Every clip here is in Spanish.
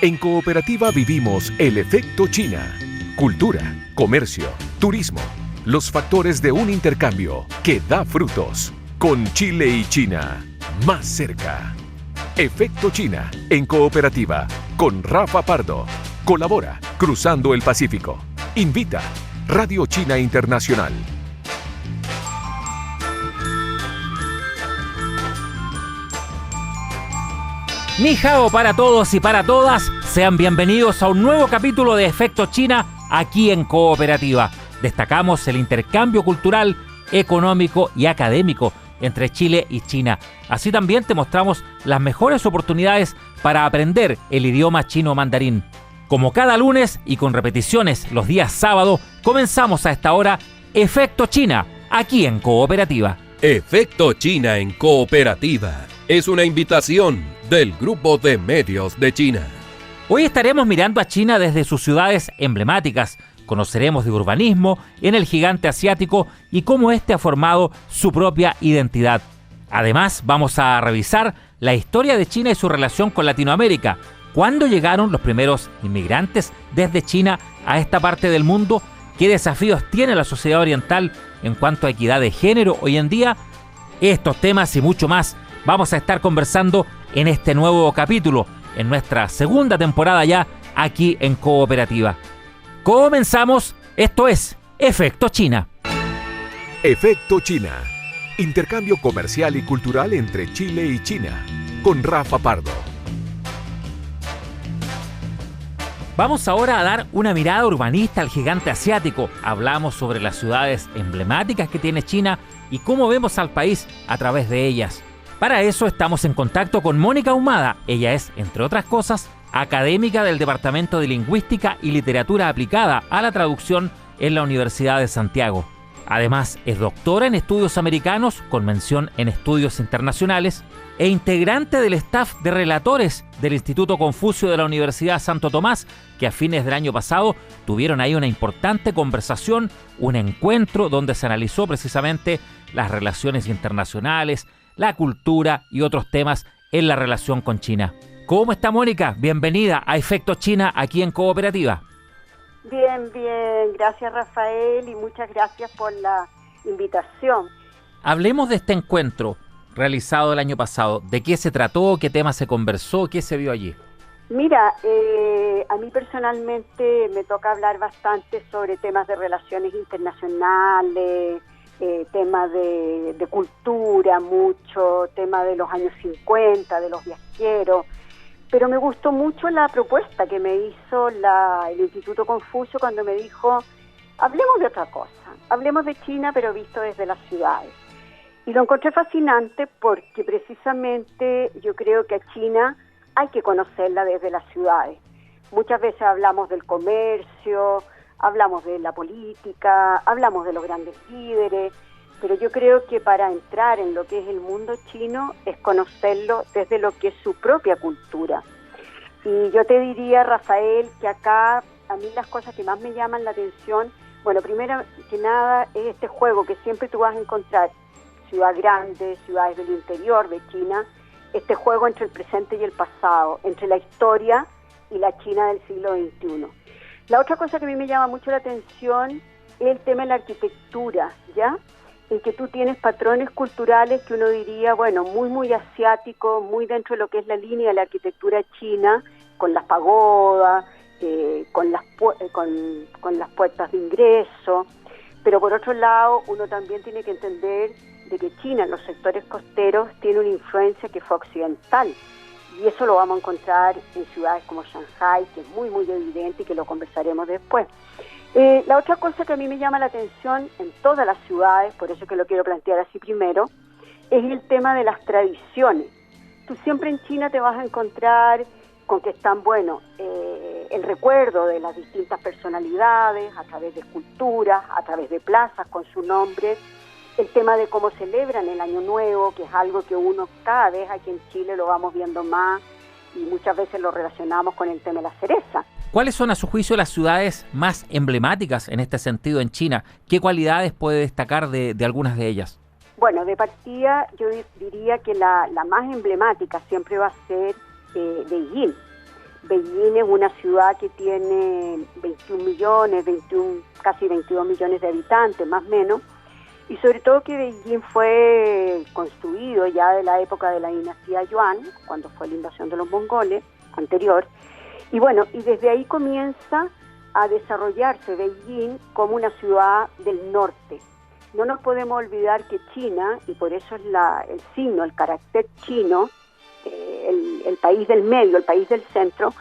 En Cooperativa vivimos el efecto China. Cultura, comercio, turismo. Los factores de un intercambio que da frutos. Con Chile y China, más cerca. Efecto China en Cooperativa. Con Rafa Pardo. Colabora Cruzando el Pacífico. Invita Radio China Internacional. Ni hao para todos y para todas, sean bienvenidos a un nuevo capítulo de Efecto China aquí en Cooperativa. Destacamos el intercambio cultural, económico y académico entre Chile y China. Así también te mostramos las mejores oportunidades para aprender el idioma chino mandarín. Como cada lunes y con repeticiones los días sábado, comenzamos a esta hora Efecto China aquí en Cooperativa. Efecto China en Cooperativa es una invitación del Grupo de Medios de China. Hoy estaremos mirando a China desde sus ciudades emblemáticas. Conoceremos de urbanismo en el gigante asiático y cómo éste ha formado su propia identidad. Además, vamos a revisar la historia de China y su relación con Latinoamérica. ¿Cuándo llegaron los primeros inmigrantes desde China a esta parte del mundo? ¿Qué desafíos tiene la sociedad oriental en cuanto a equidad de género hoy en día? Estos temas y mucho más vamos a estar conversando en este nuevo capítulo, en nuestra segunda temporada ya aquí en Cooperativa. Comenzamos, esto es Efecto China. Efecto China. Intercambio comercial y cultural entre Chile y China. Con Rafa Pardo. Vamos ahora a dar una mirada urbanista al gigante asiático. Hablamos sobre las ciudades emblemáticas que tiene China y cómo vemos al país a través de ellas. Para eso estamos en contacto con Mónica Ahumada. Ella es, entre otras cosas, académica del Departamento de Lingüística y Literatura Aplicada a la Traducción en la Universidad de Santiago. Además, es doctora en Estudios Americanos con mención en Estudios Internacionales e integrante del staff de relatores del Instituto Confucio de la Universidad Santo Tomás, que a fines del año pasado tuvieron ahí una importante conversación, un encuentro donde se analizó precisamente las relaciones internacionales, la cultura y otros temas en la relación con China. ¿Cómo está, Mónica? Bienvenida a Efecto China aquí en Cooperativa. Bien, gracias, Rafael, y muchas gracias por la invitación. Hablemos de este encuentro realizado el año pasado. ¿De qué se trató? ¿Qué tema se conversó? ¿Qué se vio allí? Mira, a mí personalmente me toca hablar bastante sobre temas de relaciones internacionales, temas de cultura, mucho, tema de los años 50, de los viajeros, pero me gustó mucho la propuesta que me hizo el Instituto Confucio cuando me dijo, hablemos de otra cosa, hablemos de China pero visto desde las ciudades. Y lo encontré fascinante porque precisamente yo creo que a China hay que conocerla desde las ciudades. Muchas veces hablamos del comercio, hablamos de la política, hablamos de los grandes líderes, pero yo creo que para entrar en lo que es el mundo chino es conocerlo desde lo que es su propia cultura. Y yo te diría, Rafael, que acá a mí las cosas que más me llaman la atención, bueno, primero que nada es este juego que siempre tú vas a encontrar, ciudad grande, ciudades del interior de China, este juego entre el presente y el pasado, entre la historia y la China del siglo XXI. La otra cosa que a mí me llama mucho la atención es el tema de la arquitectura, ¿ya? En que tú tienes patrones culturales que uno diría, bueno, muy asiático, muy dentro de lo que es la línea de la arquitectura china, con las pagodas, con las puertas de ingreso, pero por otro lado uno también tiene que entender de que China en los sectores costeros tiene una influencia que fue occidental, y eso lo vamos a encontrar en ciudades como Shanghái, que es muy evidente y que lo conversaremos después. La otra cosa que a mí me llama la atención en todas las ciudades, por eso que lo quiero plantear así primero, es el tema de las tradiciones. Tú siempre en China te vas a encontrar con que están, el recuerdo de las distintas personalidades a través de esculturas, a través de plazas con su nombre, el tema de cómo celebran el Año Nuevo, que es algo que uno cada vez aquí en Chile lo vamos viendo más y muchas veces lo relacionamos con el tema de la cereza. ¿Cuáles son, a su juicio, las ciudades más emblemáticas en este sentido en China? ¿Qué cualidades puede destacar de algunas de ellas? Bueno, de partida yo diría que la más emblemática siempre va a ser Beijing. Beijing es una ciudad que tiene 21 millones, casi 22 millones de habitantes, más o menos, y sobre todo que Beijing fue construido ya de la época de la dinastía Yuan, cuando fue la invasión de los mongoles, anterior, y bueno, y desde ahí comienza a desarrollarse Beijing como una ciudad del norte. No nos podemos olvidar que China, y por eso es el signo, el carácter chino, el país del medio, el país del centro,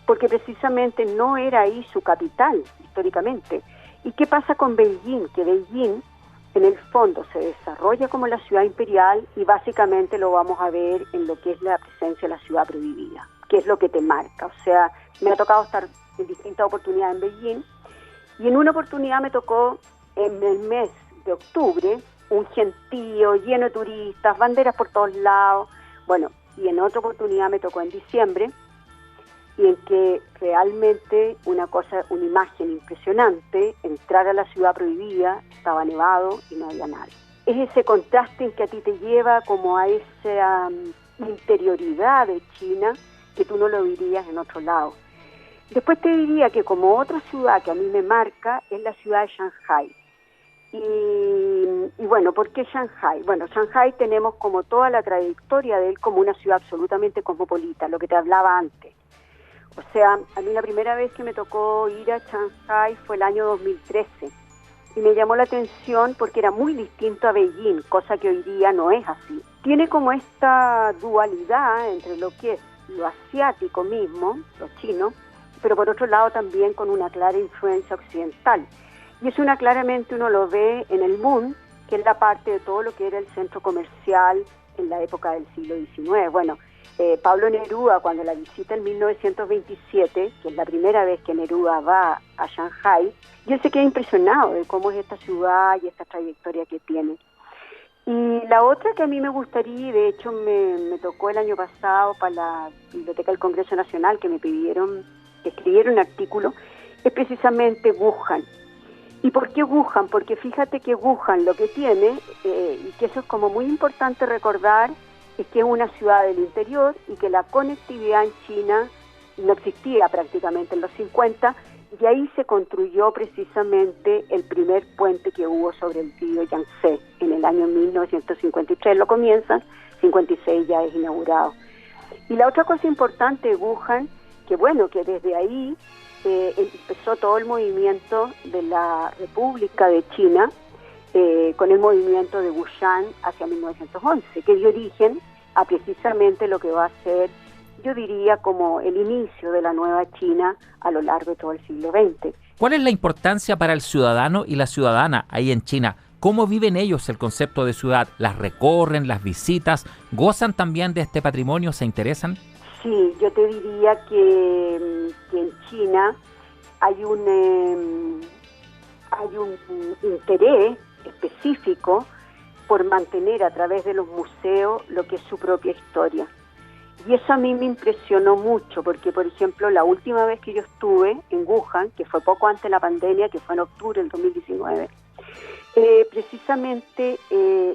porque precisamente no era ahí su capital históricamente. ¿Y qué pasa con Beijing? Que Beijing en el fondo se desarrolla como la ciudad imperial y básicamente lo vamos a ver en lo que es la presencia de la ciudad prohibida, que es lo que te marca. O sea, me ha tocado estar en distintas oportunidades en Beijing y en una oportunidad me tocó en el mes de octubre un gentío lleno de turistas, banderas por todos lados, bueno, y en otra oportunidad me tocó en diciembre, y en que realmente una imagen impresionante, entrar a la ciudad prohibida, estaba nevado y no había nadie. Es ese contraste en que a ti te lleva como a esa interioridad de China que tú no lo dirías en otro lado. Después te diría que como otra ciudad que a mí me marca es la ciudad de Shanghái. Y bueno, ¿por qué Shanghái? Bueno, Shanghái tenemos como toda la trayectoria de él como una ciudad absolutamente cosmopolita, lo que te hablaba antes. O sea, a mí la primera vez que me tocó ir a Shanghái fue el año 2013 y me llamó la atención porque era muy distinto a Beijing, cosa que hoy día no es así. Tiene como esta dualidad entre lo que es lo asiático mismo, lo chino, pero por otro lado también con una clara influencia occidental. Y eso claramente uno lo ve en el MUN, que es la parte de todo lo que era el centro comercial en la época del siglo XIX. Bueno, Pablo Neruda, cuando la visita en 1927, que es la primera vez que Neruda va a Shanghái, y él se queda impresionado de cómo es esta ciudad y esta trayectoria que tiene. Y la otra que a mí me gustaría, y de hecho me tocó el año pasado para la Biblioteca del Congreso Nacional, que me pidieron que escribiera un artículo, es precisamente Wuhan. ¿Y por qué Wuhan? Porque fíjate que Wuhan lo que tiene, y que eso es como muy importante recordar, es que es una ciudad del interior y que la conectividad en China no existía prácticamente en los 50, y ahí se construyó precisamente el primer puente que hubo sobre el río Yangtze en el año 1953, lo comienzan, 56 ya es inaugurado. Y la otra cosa importante de Wuhan, que bueno, que desde ahí empezó todo el movimiento de la República de China, con el movimiento de Wuhan hacia 1911, que dio origen a precisamente lo que va a ser, yo diría, como el inicio de la nueva China a lo largo de todo el siglo XX. ¿Cuál es la importancia para el ciudadano y la ciudadana ahí en China? ¿Cómo viven ellos el concepto de ciudad? ¿Las recorren, las visitas? ¿Gozan también de este patrimonio? ¿Se interesan? Sí, yo te diría que en China hay un interés específico por mantener a través de los museos lo que es su propia historia. Y eso a mí me impresionó mucho, porque, por ejemplo, la última vez que yo estuve en Wuhan, que fue poco antes de la pandemia, que fue en octubre del 2019, precisamente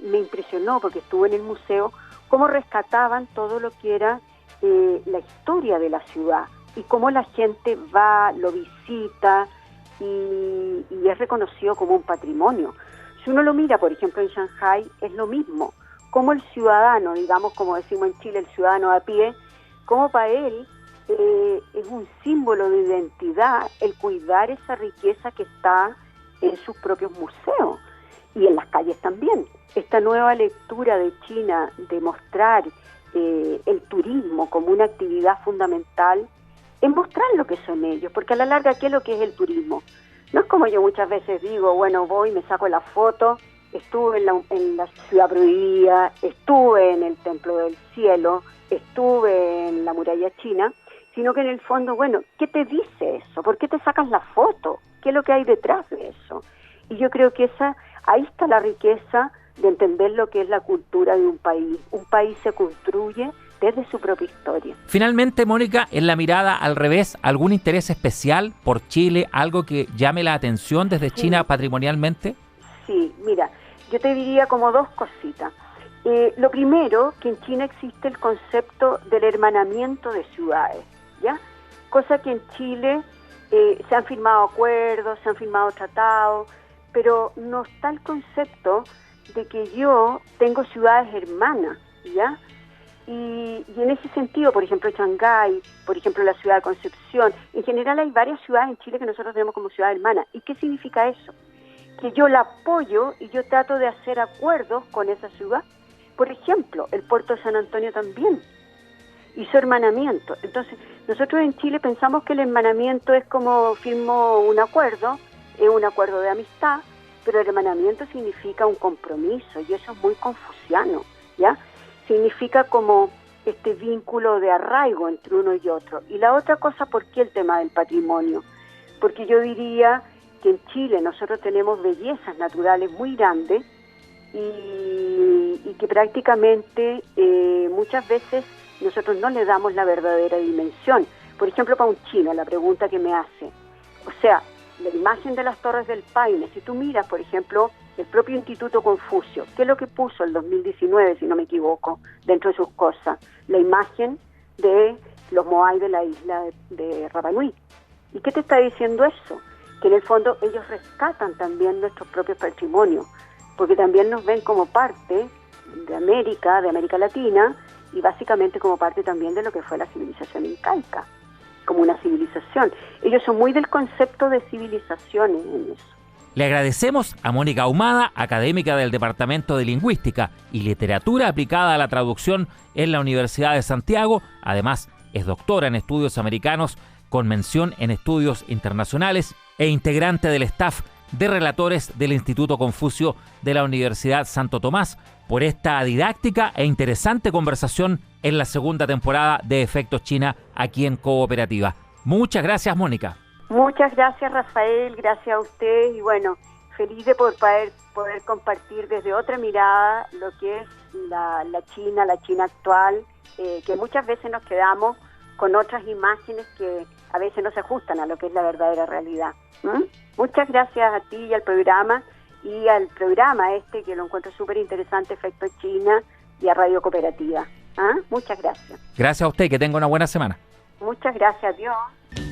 me impresionó, porque estuve en el museo, cómo rescataban todo lo que era la historia de la ciudad y cómo la gente va, lo visita y es reconocido como un patrimonio. Si uno lo mira, por ejemplo, en Shanghái, es lo mismo. Como el ciudadano, digamos, como decimos en Chile, el ciudadano a pie, como para él es un símbolo de identidad el cuidar esa riqueza que está en sus propios museos y en las calles también. Esta nueva lectura de China de mostrar el turismo como una actividad fundamental, es mostrar lo que son ellos, porque a la larga, ¿qué es lo que es el turismo? No es como yo muchas veces digo, bueno, voy, me saco la foto, estuve en la ciudad prohibida, estuve en el Templo del Cielo, estuve en la muralla china, sino que en el fondo, bueno, ¿qué te dice eso? ¿Por qué te sacas la foto? ¿Qué es lo que hay detrás de eso? Y yo creo que ahí está la riqueza de entender lo que es la cultura de un país. Un país se construye desde su propia historia. Finalmente, Mónica, en la mirada al revés, ¿algún interés especial por Chile, algo que llame la atención desde China patrimonialmente? Sí, mira, yo te diría como dos cositas. Lo primero, que en China existe el concepto del hermanamiento de ciudades, ¿ya? cosa que en Chile se han firmado acuerdos, se han firmado tratados, pero no está el concepto de que yo tengo ciudades hermanas, ¿ya? Y en ese sentido, por ejemplo, Shanghái, por ejemplo, la ciudad de Concepción, en general hay varias ciudades en Chile que nosotros tenemos como ciudad hermana. ¿Y qué significa eso? Que yo la apoyo y yo trato de hacer acuerdos con esa ciudad. Por ejemplo, el puerto de San Antonio también hizo hermanamiento. Entonces, nosotros en Chile pensamos que el hermanamiento es como firmo un acuerdo, es un acuerdo de amistad, pero el hermanamiento significa un compromiso y eso es muy confuciano, ¿ya? Significa como este vínculo de arraigo entre uno y otro. Y la otra cosa, ¿por qué el tema del patrimonio? Porque yo diría que en Chile nosotros tenemos bellezas naturales muy grandes y que prácticamente muchas veces nosotros no le damos la verdadera dimensión. Por ejemplo, para un chino, la pregunta que me hace, o sea, la imagen de las Torres del Paine, si tú miras, por ejemplo, el propio Instituto Confucio, ¿qué es lo que puso el 2019, si no me equivoco, dentro de sus cosas? La imagen de los Moai de la isla de Rapa Nui. ¿Y qué te está diciendo eso? Que en el fondo ellos rescatan también nuestros propios patrimonios, porque también nos ven como parte de América Latina, y básicamente como parte también de lo que fue la civilización incaica, como una civilización. Ellos son muy del concepto de civilizaciones en eso. Le agradecemos a Mónica Ahumada, académica del Departamento de Lingüística y Literatura aplicada a la traducción en la Universidad de Santiago. Además, es doctora en estudios americanos con mención en estudios internacionales e integrante del staff de relatores del Instituto Confucio de la Universidad Santo Tomás, por esta didáctica e interesante conversación en la segunda temporada de Efectos China aquí en Cooperativa. Muchas gracias, Mónica. Muchas gracias, Rafael, gracias a usted y bueno, feliz de poder compartir desde otra mirada lo que es la China actual, que muchas veces nos quedamos con otras imágenes que a veces no se ajustan a lo que es la verdadera realidad. Muchas gracias a ti y al programa que lo encuentro súper interesante, Efecto China, y a Radio Cooperativa. Muchas gracias. Gracias a usted, que tenga una buena semana. Muchas gracias, adiós.